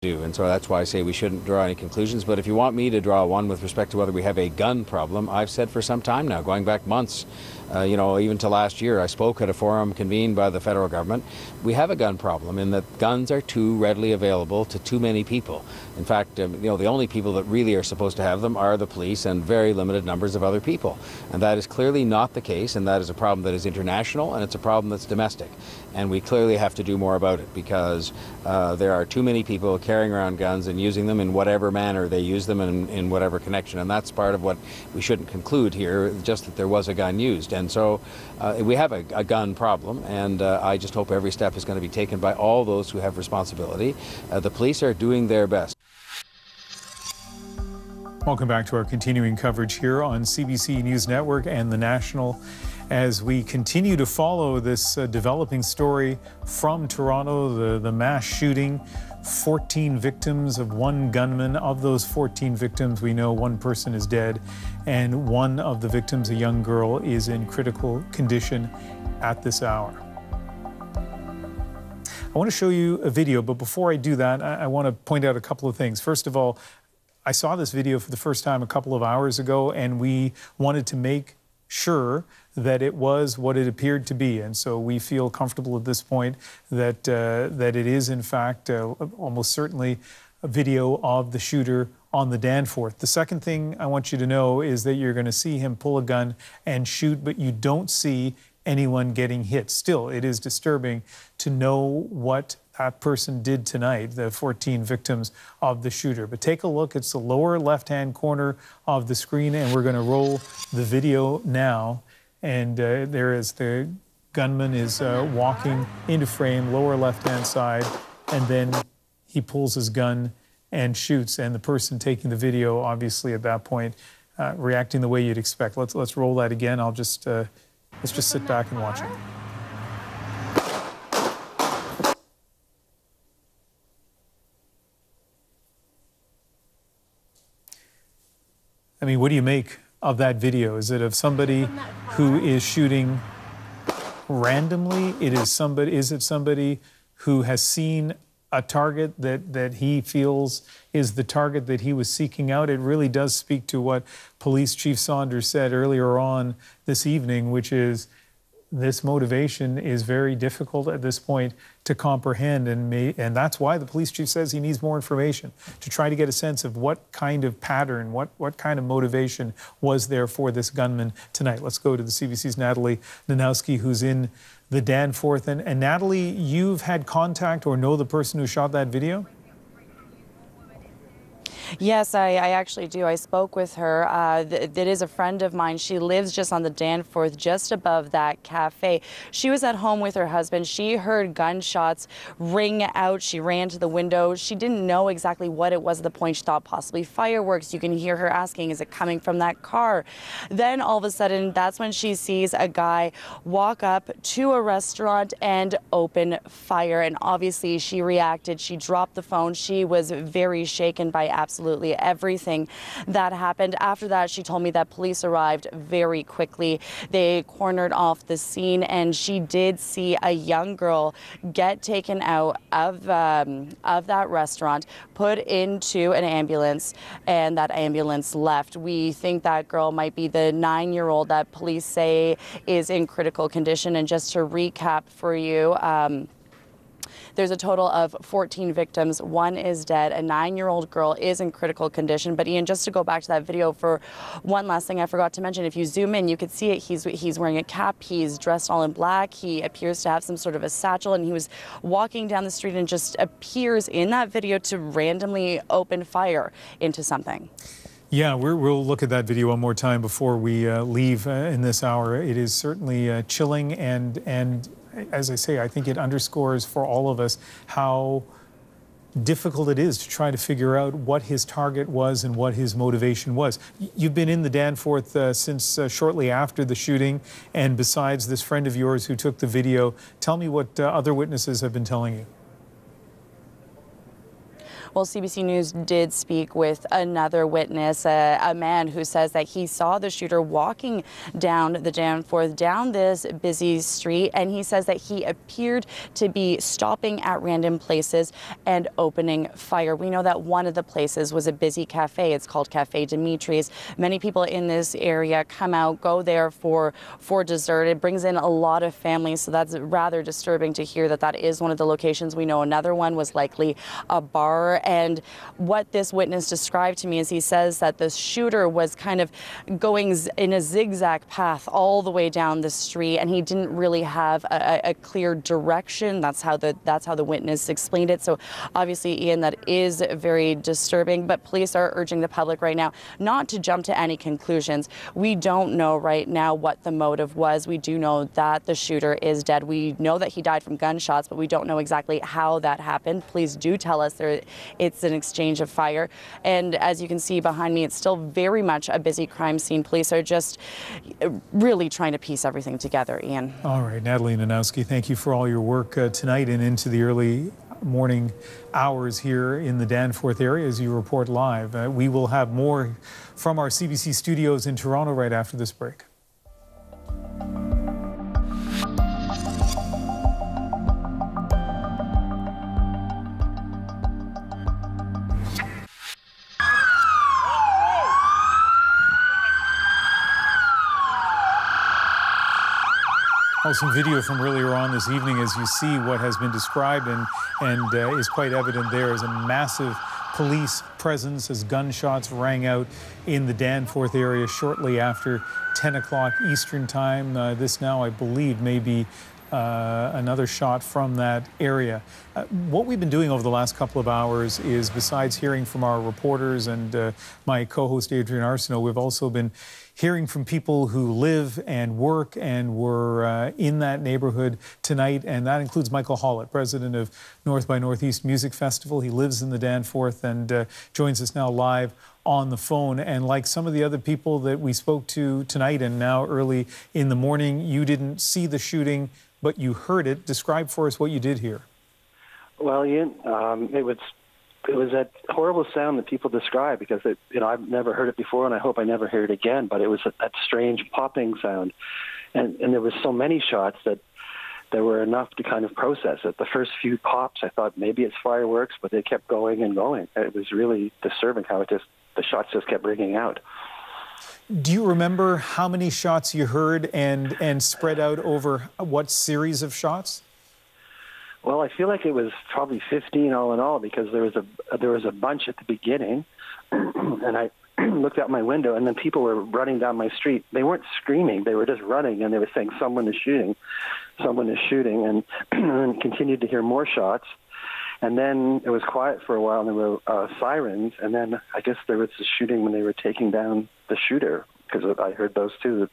do, and so that's why I say we shouldn't draw any conclusions. But if you want me to draw one with respect to whether we have a gun problem, I've said for some time now, going back months, even to last year, I spoke at a forum convened by the federal government. We have a gun problem in that guns are too readily available to too many people. In fact, the only people that really are supposed to have them are the police and very limited numbers of other people. And that is clearly not the case, and that is a problem that is international, and it's a problem that's domestic. And we clearly have to do more about it because there are too many people carrying around guns and using them in whatever manner they use them and in whatever connection. And that's part of what we shouldn't conclude here, just that there was a gun used. And so we have a gun problem, and I just hope every step is going to be taken by all those who have responsibility. The police are doing their best. Welcome back to our continuing coverage here on CBC News Network and the National, as we continue to follow this developing story from Toronto, the mass shooting, 14 victims of one gunman. Of those 14 victims, we know one person is dead, and one of the victims, a young girl, is in critical condition at this hour. I want to show you a video, but before I do that, I want to point out a couple of things. First of all, I saw this video for the first time a couple of hours ago, and we wanted to make sure that it was what it appeared to be. And so we feel comfortable at this point that that it is, in fact, almost certainly a video of the shooter on the Danforth. The second thing I want you to know is that you're going to see him pull a gun and shoot, but you don't see anyone getting hit. Still, it is disturbing to know what that person did tonight, the 14 victims of the shooter. But take a look, it's the lower left-hand corner of the screen, and we're going to roll the video now. And there is the gunman is walking into frame, lower left-hand side, and then he pulls his gun and shoots. And the person taking the video, obviously at that point, reacting the way you'd expect. Let's roll that again. Let's just sit back and watch it. I mean, what do you make of that video? Is it of somebody who is shooting randomly? Is it somebody who has seen a target that he feels is the target that he was seeking out? It really does speak to what Police Chief Saunders said earlier on this evening, which is this motivation is very difficult at this point to comprehend, and that's why the police chief says he needs more information to try to get a sense of what kind of pattern, what kind of motivation was there for this gunman tonight. Let's go to the CBC's Natalie Nanowski, who's in the Danforth. And Natalie, you've had contact or know the person who shot that video? Yes, I actually do. I spoke with her. That is a friend of mine. She lives just on the Danforth, just above that cafe. She was at home with her husband. She heard gunshots ring out. She ran to the window. She didn't know exactly what it was at the point. She thought possibly fireworks. You can hear her asking, is it coming from that car? Then all of a sudden, that's when she sees a guy walk up to a restaurant and open fire. And obviously, she reacted. She dropped the phone. She was very shaken by absolutely everything that happened. After that, she told me that police arrived very quickly. They cornered off the scene, and she did see a young girl get taken out of that restaurant, put into an ambulance, and that ambulance left. We think that girl might be the 9-year-old that police say is in critical condition. And just to recap for you, there's a total of 14 victims. One is dead. A 9-year-old girl is in critical condition. But Ian, just to go back to that video for one last thing I forgot to mention, if you zoom in, you could see it. He's wearing a cap. He's dressed all in black. He appears to have some sort of a satchel, and he was walking down the street and just appears in that video to randomly open fire into something. Yeah, we'll look at that video one more time before we leave in this hour. It is certainly chilling, and as I say, I think it underscores for all of us how difficult it is to try to figure out what his target was and what his motivation was. You've been in the Danforth since shortly after the shooting, and besides this friend of yours who took the video, tell me what other witnesses have been telling you. Well, CBC News did speak with another witness, a man who says that he saw the shooter walking down the Danforth, down this busy street, and he says that he appeared to be stopping at random places and opening fire. We know that one of the places was a busy cafe. It's called Cafe Dimitri's. Many people in this area come out, go there for dessert. It brings in a lot of families, so that's rather disturbing to hear that that is one of the locations. We know another one was likely a bar, and what this witness described to me is he says that the shooter was kind of going in a zigzag path all the way down the street, and he didn't really have a clear direction. That's how the witness explained it. So obviously, Ian, that is very disturbing, but police are urging the public right now not to jump to any conclusions. We don't know right now what the motive was. We do know that the shooter is dead. We know that he died from gunshots, but we don't know exactly how that happened. Please do tell us it's an exchange of fire. And as you can see behind me, it's still very much a busy crime scene. Police are just really trying to piece everything together, Ian. All right, Natalie Nanowski, thank you for all your work tonight and into the early morning hours here in the Danforth area as you report live. We will have more from our CBC studios in Toronto right after this break. Some video from earlier on this evening as you see what has been described and is quite evident there is a massive police presence as gunshots rang out in the Danforth area shortly after 10 o'clock Eastern time. This now, I believe, may be another shot from that area. What we've been doing over the last couple of hours is, besides hearing from our reporters and my co-host Adrian Arsenault, we've also been hearing from people who live and work and were in that neighborhood tonight, and that includes Michael Hollett, president of North by Northeast Music Festival. He lives in the Danforth and joins us now live on the phone. And like some of the other people that we spoke to tonight and now early in the morning, you didn't see the shooting, but you heard it. Describe for us what you did hear. Well, Ian, it was that horrible sound that people describe, because I've never heard it before, and I hope I never hear it again. But it was that strange popping sound, and there was so many shots that there were enough to kind of process it. The first few pops, I thought maybe it's fireworks, but they kept going and going. It was really disturbing how the shots just kept ringing out. Do you remember how many shots you heard and spread out over what series of shots? Well, I feel like it was probably 15 all in all, because there was a bunch at the beginning, and I looked out my window, and then people were running down my street. They weren't screaming; they were just running, and they were saying, "Someone is shooting, someone is shooting," and then continued to hear more shots. And then it was quiet for a while, and there were sirens, and then I guess there was the shooting when they were taking down the shooter, because I heard those too.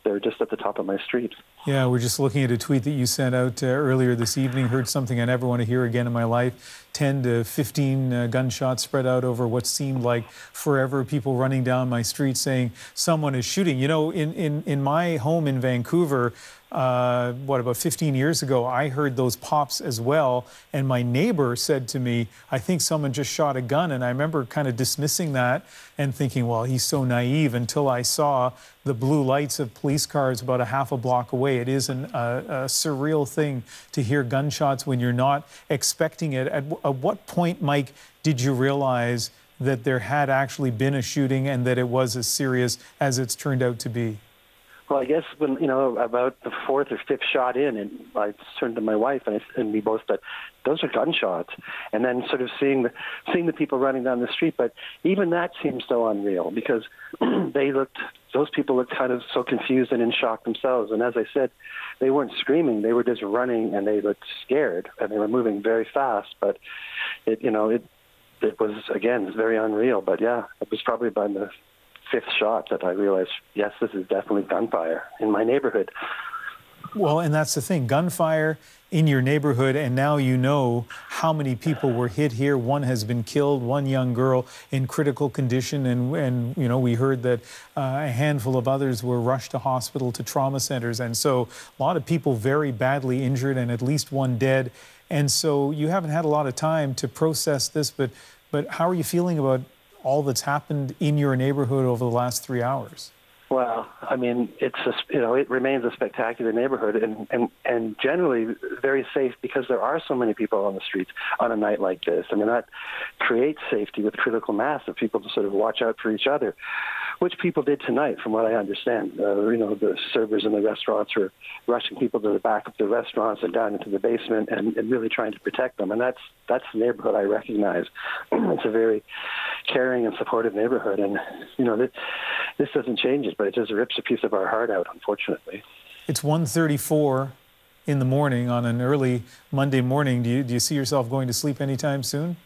They're just at the top of my street. Yeah, we're just looking at a tweet that you sent out earlier this evening. Heard something I never want to hear again in my life. 10 to 15 gunshots spread out over what seemed like forever. People running down my street saying someone is shooting. You know, in my home in Vancouver, about 15 years ago, I heard those pops as well. And my neighbor said to me, I think someone just shot a gun. And I remember kind of dismissing that and thinking, well, he's so naive, until I saw the blue lights of police cars about a half a block away. It is a surreal thing to hear gunshots when you're not expecting it. At what point, Mike, did you realize that there had actually been a shooting and that it was as serious as it's turned out to be? Well, I guess when, about the fourth or fifth shot in, and I turned to my wife and we both said, those are gunshots. And then sort of seeing the people running down the street. But even that seems so unreal, because those people looked kind of so confused and in shock themselves. And as I said, they weren't screaming, they were just running, and they looked scared, and they were moving very fast. But it was, again, very unreal. But yeah, it was probably by the fifth shot that I realized, yes, this is definitely gunfire in my neighborhood. Well, and that's the thing, gunfire in your neighborhood, and now you know how many people were hit here. One has been killed, one young girl in critical condition, and we heard that a handful of others were rushed to hospital, to trauma centers, and so a lot of people very badly injured and at least one dead. And so you haven't had a lot of time to process this, but how are you feeling about all that's happened in your neighborhood over the last 3 hours? Well, I mean, it remains a spectacular neighborhood and generally very safe because there are so many people on the streets on a night like this. I mean, that creates safety with critical mass of people to sort of watch out for each other, which people did tonight, from what I understand. The servers in the restaurants were rushing people to the back of the restaurants and down into the basement and really trying to protect them. And that's the neighborhood I recognize. It's a very caring and supportive neighborhood. And, this doesn't change it, but it just rips a piece of our heart out, unfortunately. It's 1:34 in the morning on an early Monday morning. Do you see yourself going to sleep anytime soon?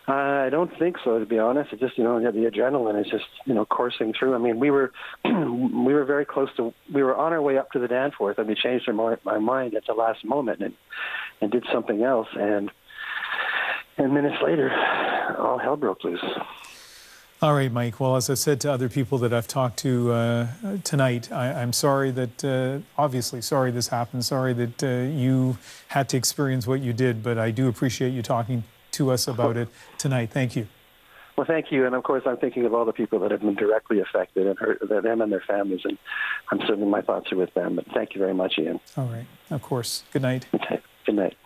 I don't think so, to be honest. It just, the adrenaline is just, coursing through. I mean, we were very close to, we were on our way up to the Danforth, and we changed our mind at the last moment and did something else. And minutes later, all hell broke loose. All right, Mike. Well, as I said to other people that I've talked to tonight, I'm sorry that, obviously sorry this happened, sorry that you had to experience what you did, but I do appreciate you talking to us about it tonight. Thank you. Well, thank you. And of course, I'm thinking of all the people that have been directly affected and hurt, them and their families, and I'm certainly, my thoughts are with them. But thank you very much, Ian. All right. Of course. Good night. Okay. Good night.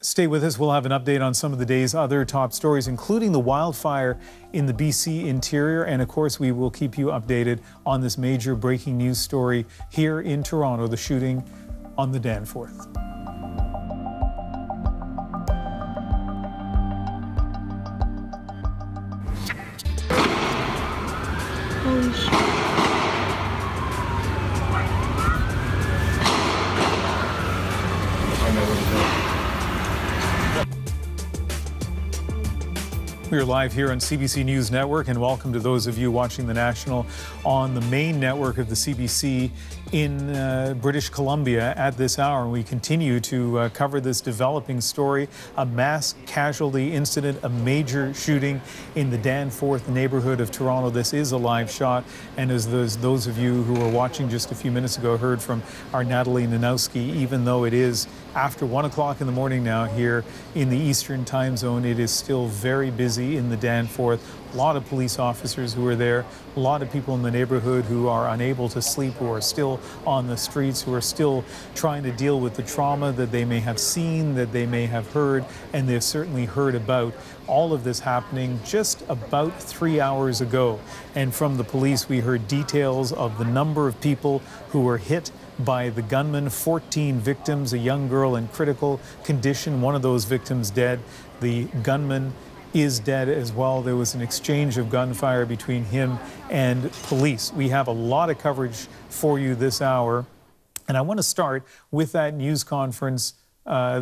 Stay with us. We'll have an update on some of the day's other top stories, including the wildfire in the BC interior. And of course, we will keep you updated on this major breaking news story here in Toronto, the shooting on the Danforth. Holy shit. We are live here on CBC News Network, and welcome to those of you watching the National on the main network of the CBC in British Columbia at this hour. And we continue to cover this developing story, a mass casualty incident, a major shooting in the Danforth neighborhood of Toronto. This is a live shot, and as those of you who were watching just a few minutes ago heard from our Natalie Nanowski, even though it is after 1 o'clock in the morning now here in the Eastern time zone, it is still very busy in the Danforth. A lot of police officers who are there, a lot of people in the neighborhood who are unable to sleep, who are still on the streets, who are still trying to deal with the trauma that they may have seen, that they may have heard, and they've certainly heard about. All of this happening just about 3 hours ago. And from the police, we heard details of the number of people who were hit by the gunman, 14 victims, a young girl in critical condition, one of those victims dead. The gunman is dead as well. There was an exchange of gunfire between him and police. We have a lot of coverage for you this hour, and I want to start with that news conference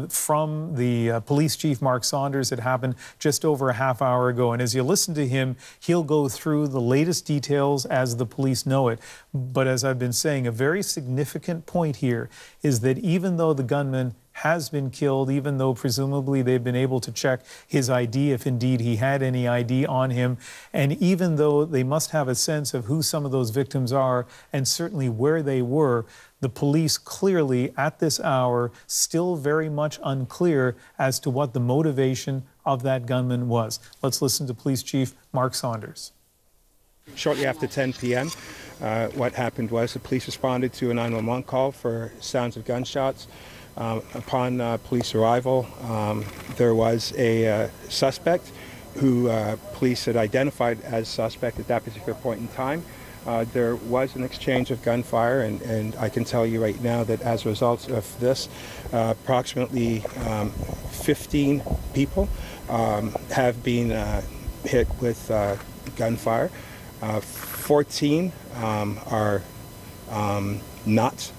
from the police chief, Mark Saunders. It happened just over a half hour ago. And as you listen to him, he'll go through the latest details as the police know it. But as I've been saying, a very significant point here is that even though the gunman has been killed, even though presumably they've been able to check his ID, if indeed he had any ID on him, and even though they must have a sense of who some of those victims are and certainly where they were, the police clearly at this hour still very much unclear as to what the motivation of that gunman was. Let's listen to Police Chief Mark Saunders. Shortly after 10 p.m., what happened was the police responded to a 911 call for sounds of gunshots. Upon police arrival, there was a suspect who police had identified as suspect at that particular point in time. There was an exchange of gunfire, and I can tell you right now that as a result of this, approximately 15 people have been hit with gunfire. 14 are not.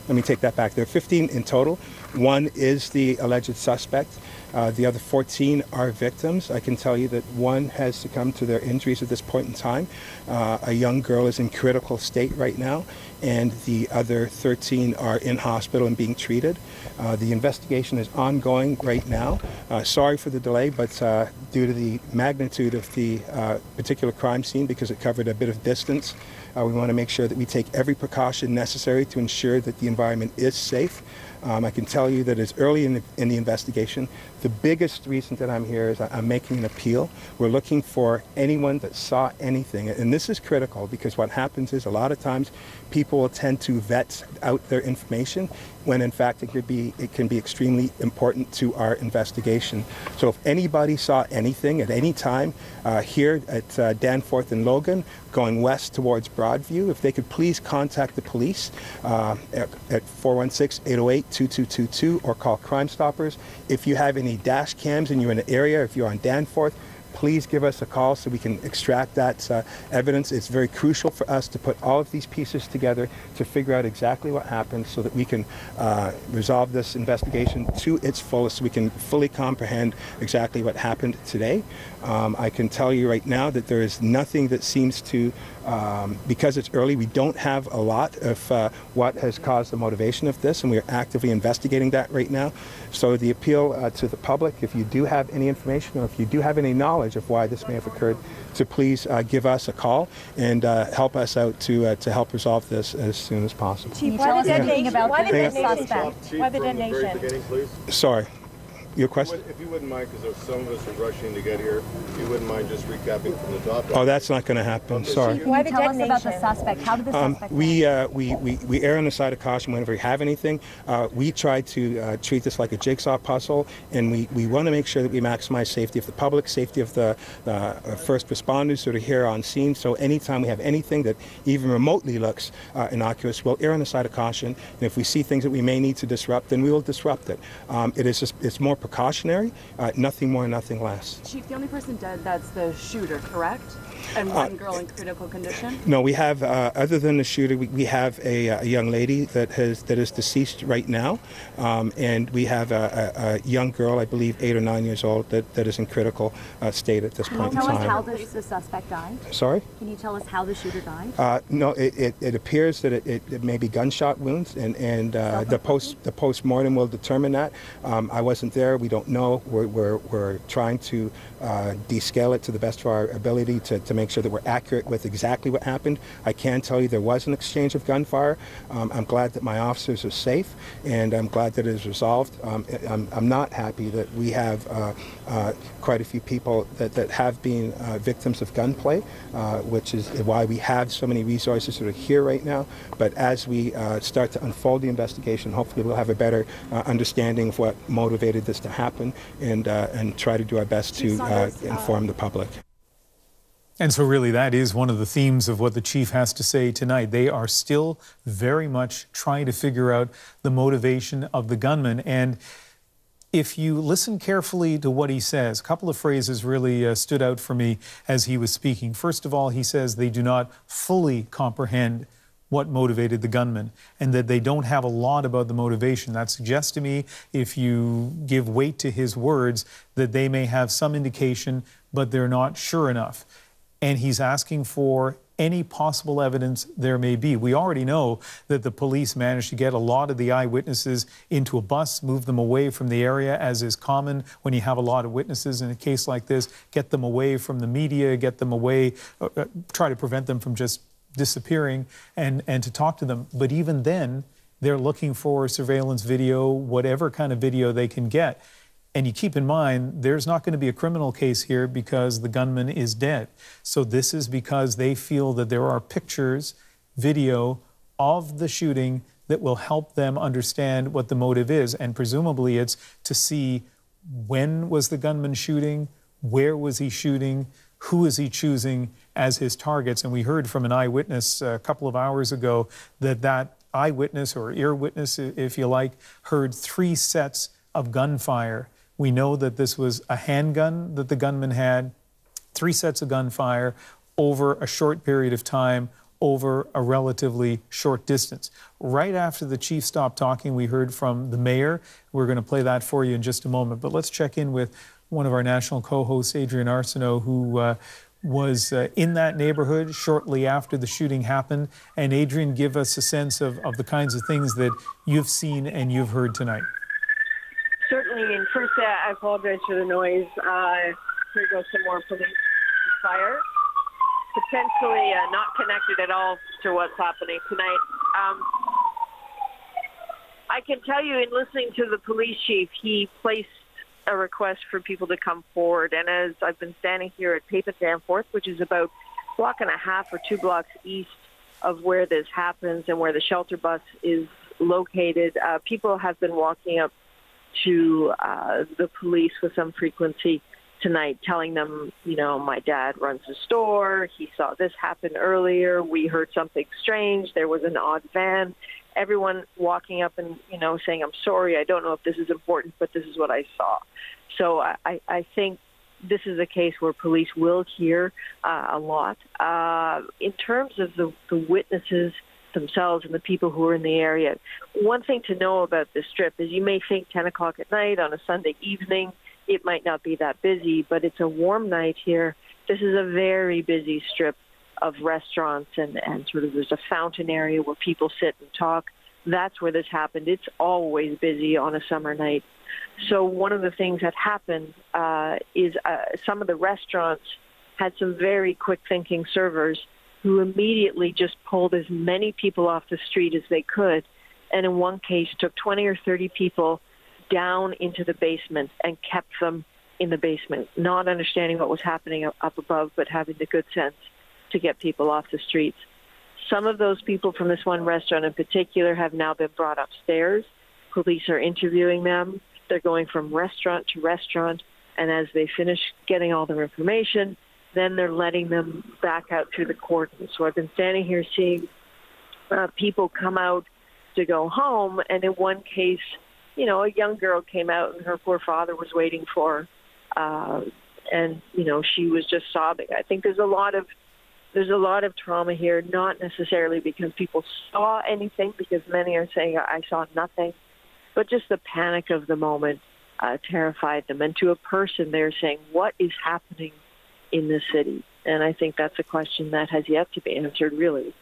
Let me take that back. There are 15 in total. One is the alleged suspect. The other 14 are victims. I can tell you that one has succumbed to their injuries at this point in time. A young girl is in critical state right now, and the other 13 are in hospital and being treated. The investigation is ongoing right now. Sorry for the delay, but due to the magnitude of the particular crime scene, because it covered a bit of distance, we want to make sure that we take every precaution necessary to ensure that the environment is safe. I can tell you that it's early in the investigation. The biggest reason that I'm here is I'm making an appeal. We're looking for anyone that saw anything. And this is critical because what happens is a lot of times people will tend to vet out their information when in fact it can be extremely important to our investigation. So if anybody saw anything at any time here at Danforth and Logan going west towards Broadview, if they could please contact the police at 416-808-2222 or call Crime Stoppers. If you have any dash cams and you're in an area, if you're on Danforth, please give us a call so we can extract that evidence. It's very crucial for us to put all of these pieces together to figure out exactly what happened so that we can resolve this investigation to its fullest, so we can fully comprehend exactly what happened today. I can tell you right now that there is nothing that seems to, because it's early, we don't have a lot of what has caused the motivation of this, and we are actively investigating that right now. So the appeal to the public, if you do have any information or if you do have any knowledge of why this may have occurred, to please give us a call and help us out to help resolve this as soon as possible. Chief, why the detonation? Why the suspect? Why the detonation? Sorry. Your question? If you wouldn't mind, because some of us are rushing to get here, if you wouldn't mind just recapping from the top. Oh, that's not going to happen. Sorry. Why the detonation? Tell us about the suspect. How did the suspect we err on the side of caution whenever we have anything. We try to treat this like a jigsaw puzzle, and we want to make sure that we maximize safety of the public, safety of the first responders that are here on scene. So anytime we have anything that even remotely looks innocuous, we'll err on the side of caution. And if we see things that we may need to disrupt, then we will disrupt it. It's more precautionary, nothing more, nothing less. Chief, the only person dead, that's the shooter, correct? And one girl in critical condition? No, we have, other than the shooter, we have a young lady that is deceased right now, and we have a young girl, I believe 8 or 9 years old, that is in critical state at this point in time. Can you tell us how the suspect died? Sorry? Can you tell us how the shooter died? No, it appears that it may be gunshot wounds, and the post-mortem will determine that. I wasn't there. We don't know. We're trying to descale it to the best of our ability to make sure that we're accurate with exactly what happened. I can tell you there was an exchange of gunfire. I'm glad that my officers are safe, and I'm glad that it is resolved. I'm not happy that we have quite a few people that have been victims of gunplay, which is why we have so many resources that are here right now. But as we start to unfold the investigation, hopefully we'll have a better understanding of what motivated this to happen, and try to do our best to inform the public. And so really that is one of the themes of what the chief has to say tonight. They are still very much trying to figure out the motivation of the gunman. And if you listen carefully to what he says, a couple of phrases really stood out for me as he was speaking. First of all, he says they do not fully comprehend what motivated the gunman, and that they don't have a lot about the motivation. That suggests to me, if you give weight to his words, that they may have some indication, but they're not sure enough. And he's asking for any possible evidence there may be. We already know that the police managed to get a lot of the eyewitnesses into a bus, move them away from the area, as is common when you have a lot of witnesses in a case like this, get them away from the media, get them away, try to prevent them from just disappearing, and to talk to them. But even then, they're looking for surveillance video, whatever kind of video they can get. And you keep in mind, there's not going to be a criminal case here because the gunman is dead. So this is because they feel that there are pictures, video of the shooting that will help them understand what the motive is. And presumably it's to see when was the gunman shooting, where was he shooting, who is he choosing as his targets. And we heard from an eyewitness a couple of hours ago that eyewitness, or ear witness if you like, heard 3 sets of gunfire. We know that this was a handgun that the gunman had, 3 sets of gunfire over a short period of time, over a relatively short distance. Right after the chief stopped talking, we heard from the mayor. We're going to play that for you in just a moment. But let's check in with one of our national co-hosts, Adrian Arsenault, who was in that neighborhood shortly after the shooting happened. And Adrian, give us a sense of the kinds of things that you've seen and you've heard tonight. Certainly. And first, I apologize for the noise. Here goes some more police fire. Potentially not connected at all to what's happening tonight. I can tell you, in listening to the police chief, he placed a request for people to come forward. And as I've been standing here at Pape and Danforth, which is about a block and a half or 2 blocks east of where this happens and where the shelter bus is located, people have been walking up to the police with some frequency tonight, telling them, you know, my dad runs a store. He saw this happen earlier. We heard something strange. There was an odd van. Everyone walking up and, you know, saying, I'm sorry, I don't know if this is important, but this is what I saw. So I think this is a case where police will hear a lot. In terms of the witnesses themselves and the people who are in the area, one thing to know about this strip is you may think 10 o'clock at night on a Sunday evening, it might not be that busy, but it's a warm night here. This is a very busy strip of restaurants and sort of there's a fountain area where people sit and talk. That's where this happened. It's always busy on a summer night. So one of the things that happened is some of the restaurants had some very quick-thinking servers who immediately just pulled as many people off the street as they could, and in one case took 20 or 30 people down into the basement and kept them in the basement, not understanding what was happening up above, but having the good sense to get people off the streets. Some of those people from this one restaurant in particular have now been brought upstairs. Police are interviewing them. They're going from restaurant to restaurant, and as they finish getting all their information, then they're letting them back out through the cordon. So I've been standing here seeing people come out to go home, and in one case, you know, a young girl came out and her poor father was waiting for her, and, you know, she was just sobbing. I think there's a lot of trauma here, not necessarily because people saw anything, because many are saying, I saw nothing, but just the panic of the moment terrified them. And to a person, they're saying, what is happening in this city? And I think that's a question that has yet to be answered, really,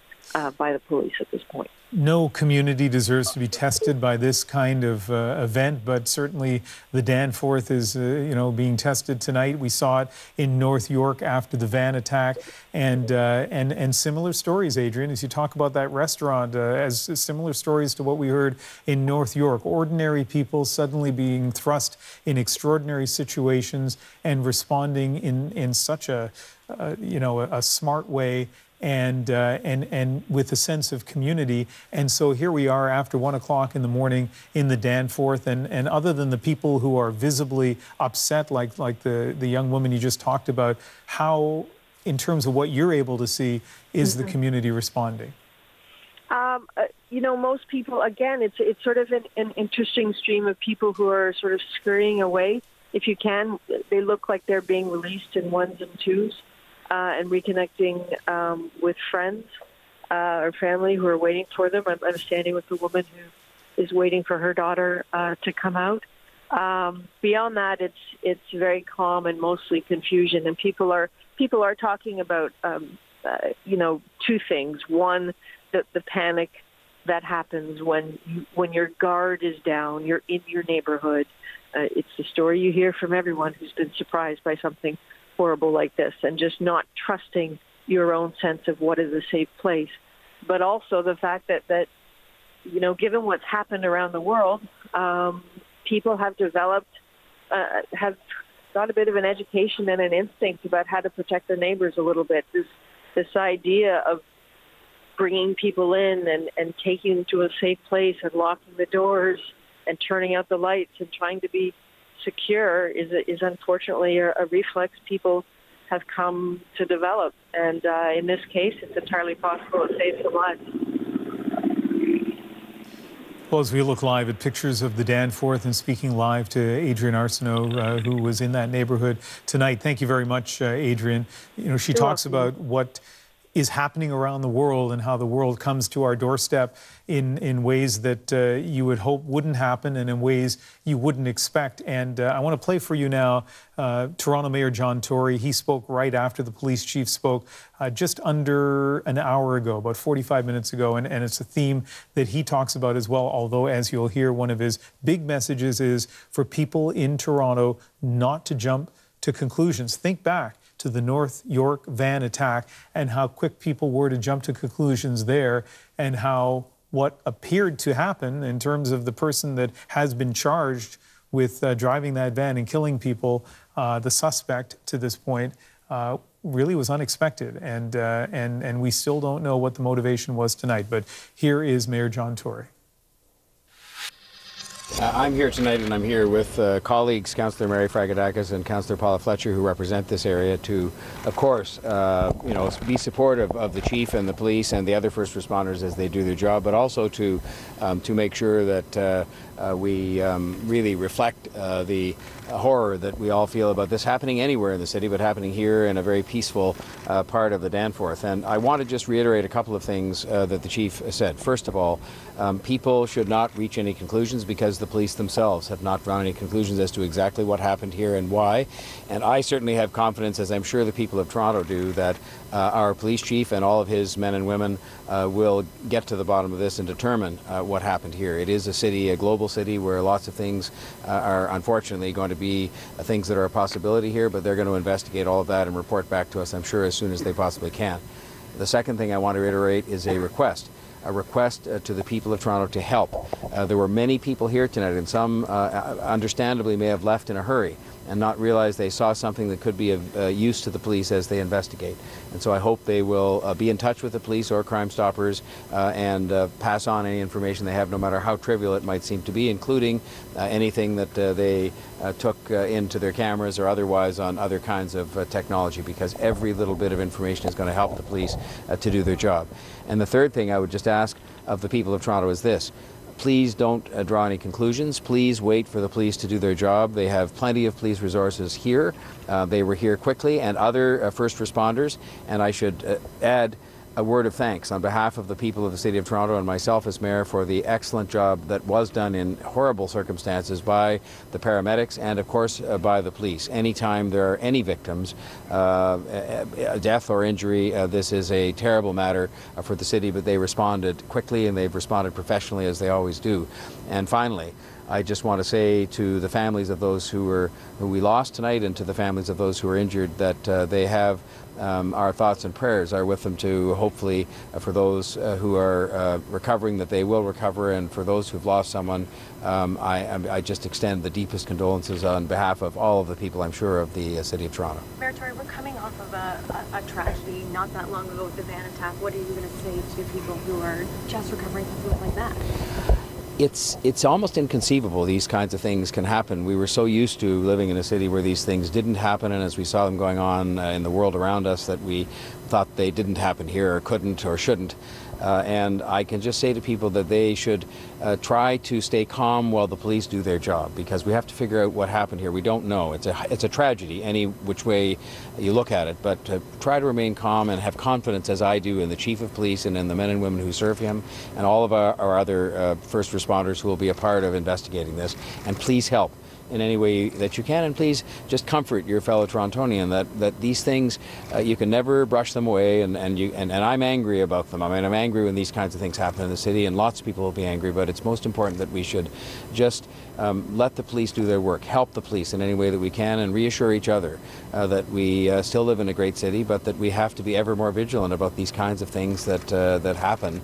by the police at this point. No community deserves to be tested by this kind of event, but certainly the Danforth is, you know, being tested tonight. We saw it in North York after the van attack, and similar stories, Adrian, as you talk about that restaurant, as similar stories to what we heard in North York. Ordinary people suddenly being thrust in extraordinary situations and responding in such a, you know, a smart way. And with a sense of community. And so here we are after 1 o'clock in the morning in the Danforth, and other than the people who are visibly upset, like the young woman you just talked about, how, in terms of what you're able to see, is the community responding? You know, most people, again, it's sort of an interesting stream of people who are sort of scurrying away. If you can, they look like they're being released in ones and twos. And reconnecting with friends or family who are waiting for them. I'm standing with a woman who is waiting for her daughter to come out. Beyond that, it's very calm and mostly confusion. And people are talking about you know, two things. One, the panic that happens when your guard is down. You're in your neighborhood. It's the story you hear from everyone who's been surprised by something horrible like this, and just not trusting your own sense of what is a safe place. But also the fact that you know, given what's happened around the world, people have developed, have got a bit of an education and an instinct about how to protect their neighbors a little bit. This idea of bringing people in and taking them to a safe place and locking the doors and turning out the lights and trying to be secure is unfortunately a reflex people have come to develop. And in this case, it's entirely possible it saves some lives. Well, as we look live at pictures of the Danforth and speaking live to Adrian Arsenault, who was in that neighborhood tonight. Thank you very much, Adrian. You know, she talks about what is happening around the world and how the world comes to our doorstep in ways that you would hope wouldn't happen and in ways you wouldn't expect. And I want to play for you now Toronto Mayor John Tory. He spoke right after the police chief spoke just under an hour ago, about 45 minutes ago. And it's a theme that he talks about as well, although, as you'll hear, one of his big messages is for people in Toronto not to jump to conclusions. Think back to the North York van attack and how quick people were to jump to conclusions there, and how what appeared to happen in terms of the person that has been charged with driving that van and killing people, the suspect to this point, really was unexpected. And we still don't know what the motivation was tonight. But here is Mayor John Tory. I'm here tonight, and I'm here with colleagues, Councillor Mary Fragadakis and Councillor Paula Fletcher, who represent this area, to, of course, be supportive of the chief and the police and the other first responders as they do their job, but also to make sure that we really reflect the horror that we all feel about this happening anywhere in the city, but happening here in a very peaceful part of the Danforth. And I want to just reiterate a couple of things that the chief said. First of all, people should not reach any conclusions because the police themselves have not drawn any conclusions as to exactly what happened here and why. And I certainly have confidence, as I'm sure the people of Toronto do, that our police chief and all of his men and women will get to the bottom of this and determine what happened here. It is a city, a global city, where lots of things are unfortunately going to be things that are a possibility here, but they're going to investigate all of that and report back to us, I'm sure, as soon as they possibly can. The second thing I want to reiterate is a request to the people of Toronto to help. There were many people here tonight, and some understandably may have left in a hurry and not realize they saw something that could be of use to the police as they investigate. And so I hope they will be in touch with the police or Crime Stoppers and pass on any information they have, no matter how trivial it might seem to be, including anything that they took into their cameras or otherwise on other kinds of technology, because every little bit of information is going to help the police to do their job. And the third thing I would just ask of the people of Toronto is this. Please don't draw any conclusions. Please wait for the police to do their job. They have plenty of police resources here. They were here quickly, and other first responders. And I should add a word of thanks on behalf of the people of the City of Toronto and myself as mayor for the excellent job that was done in horrible circumstances by the paramedics and, of course, by the police. Anytime there are any victims, death or injury, this is a terrible matter for the city, but they responded quickly and they've responded professionally, as they always do. And finally, I just want to say to the families of those who we lost tonight, and to the families of those who are injured, that they have our thoughts and prayers are with them, to hopefully for those who are recovering, that they will recover, and for those who've lost someone, I just extend the deepest condolences on behalf of all of the people, I'm sure, of the City of Toronto. Mayor Tory, we're coming off of a tragedy not that long ago with the van attack. What are you going to say to people who are just recovering from something like that? It's almost inconceivable these kinds of things can happen. We were so used to living in a city where these things didn't happen, and as we saw them going on in the world around us, that we thought they didn't happen here or couldn't or shouldn't. And I can just say to people that they should try to stay calm while the police do their job, because we have to figure out what happened here. We don't know. It's a tragedy any which way you look at it, but try to remain calm and have confidence, as I do, in the chief of police and in the men and women who serve him, and all of our other first responders who will be a part of investigating this. And please help in any way that you can, and please just comfort your fellow Torontonian that these things, you can never brush them away, and I'm angry about them. I mean, I'm angry when these kinds of things happen in the city, and lots of people will be angry, but it's most important that we should just let the police do their work, help the police in any way that we can, and reassure each other that we still live in a great city, but that we have to be ever more vigilant about these kinds of things that happen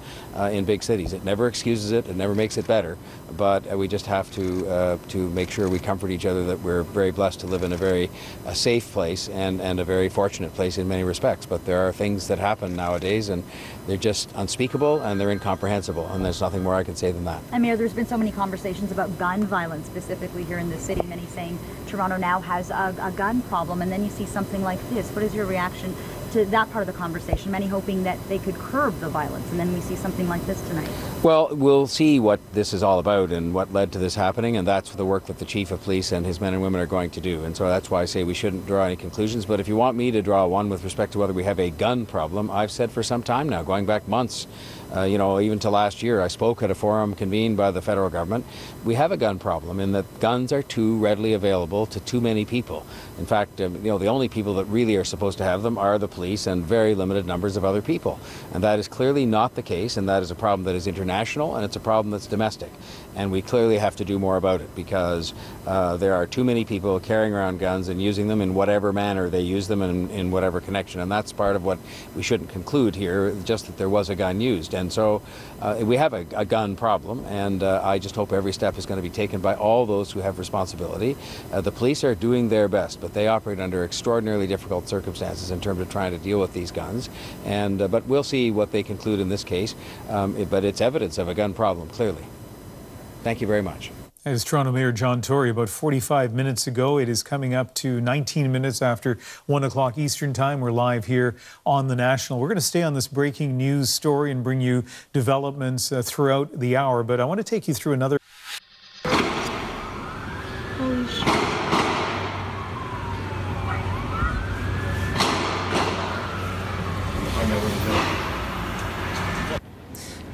in big cities. It never excuses it, it never makes it better, but we just have to make sure we comfort each other that we're very blessed to live in a very safe place and a very fortunate place in many respects. But there are things that happen nowadays, and they're just unspeakable and they're incomprehensible, and there's nothing more I can say than that. And Mayor, there's been so many conversations about gun violence specifically here in the city, many saying Toronto now has a gun problem, and then you see something like this. What is your reaction to that part of the conversation, many hoping that they could curb the violence, and then we see something like this tonight. Well, we'll see what this is all about and what led to this happening, and that's the work that the chief of police and his men and women are going to do. And so that's why I say we shouldn't draw any conclusions. But if you want me to draw one with respect to whether we have a gun problem, I've said for some time now, going back months, even to last year, I spoke at a forum convened by the federal government. We have a gun problem in that guns are too readily available to too many people. In fact, the only people that really are supposed to have them are the police and very limited numbers of other people. And that is clearly not the case, and that is a problem that is international, and it's a problem that's domestic. And we clearly have to do more about it because there are too many people carrying around guns and using them in whatever manner they use them and in whatever connection. And that's part of what we shouldn't conclude here, just that there was a gun used. And so we have a gun problem, and I just hope every step is going to be taken by all those who have responsibility. The police are doing their best, but they operate under extraordinarily difficult circumstances in terms of trying to deal with these guns. And but we'll see what they conclude in this case. But it's evidence of a gun problem, clearly. Thank you very much. As Toronto Mayor John Tory about 45 minutes ago. It is coming up to 19 minutes after 1 o'clock Eastern Time. We're live here on The National. We're going to stay on this breaking news story and bring you developments throughout the hour. But I want to take you through another. Holy shit.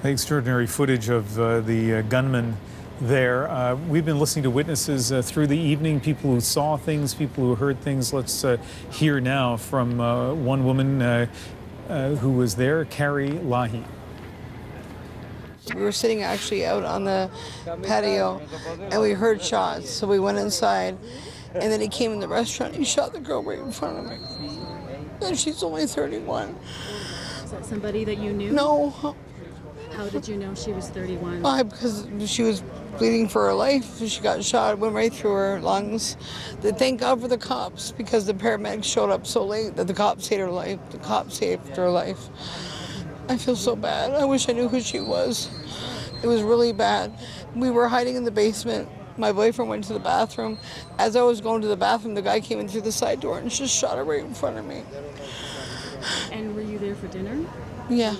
The extraordinary footage of the gunman there. We've been listening to witnesses through the evening, people who saw things, people who heard things. Let's hear now from one woman who was there, Carrie Lahi. We were sitting actually out on the patio and we heard shots, so we went inside, and then he came in the restaurant and he shot the girl right in front of me. And she's only 31. Is that somebody that you knew? No. How did you know she was 31? Because she was bleeding for her life. She got shot, went right through her lungs. Thank God for the cops, because the paramedics showed up so late that the cops saved her life. The cops saved her life. I feel so bad. I wish I knew who she was. It was really bad. We were hiding in the basement. My boyfriend went to the bathroom. As I was going to the bathroom, the guy came in through the side door and just shot her right in front of me. And were you there for dinner? Yeah.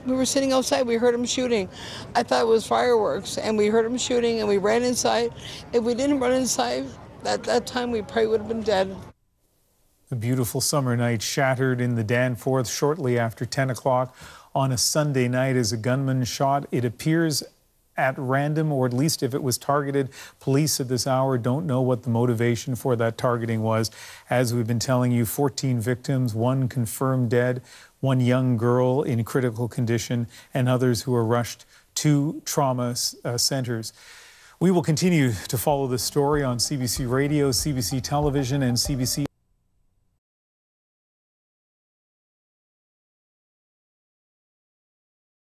We were sitting outside, we heard him shooting. I thought it was fireworks, and we heard him shooting, and we ran inside. If we didn't run inside at that time, we probably would have been dead. A beautiful summer night shattered in the Danforth shortly after 10 o'clock on a Sunday night as a gunman shot. It appears at random, or at least if it was targeted. Police at this hour don't know what the motivation for that targeting was. As we've been telling you, 14 victims, 1 confirmed dead, 1 young girl in critical condition, and others who are rushed to trauma centers. We will continue to follow this story on CBC Radio, CBC Television, and CBC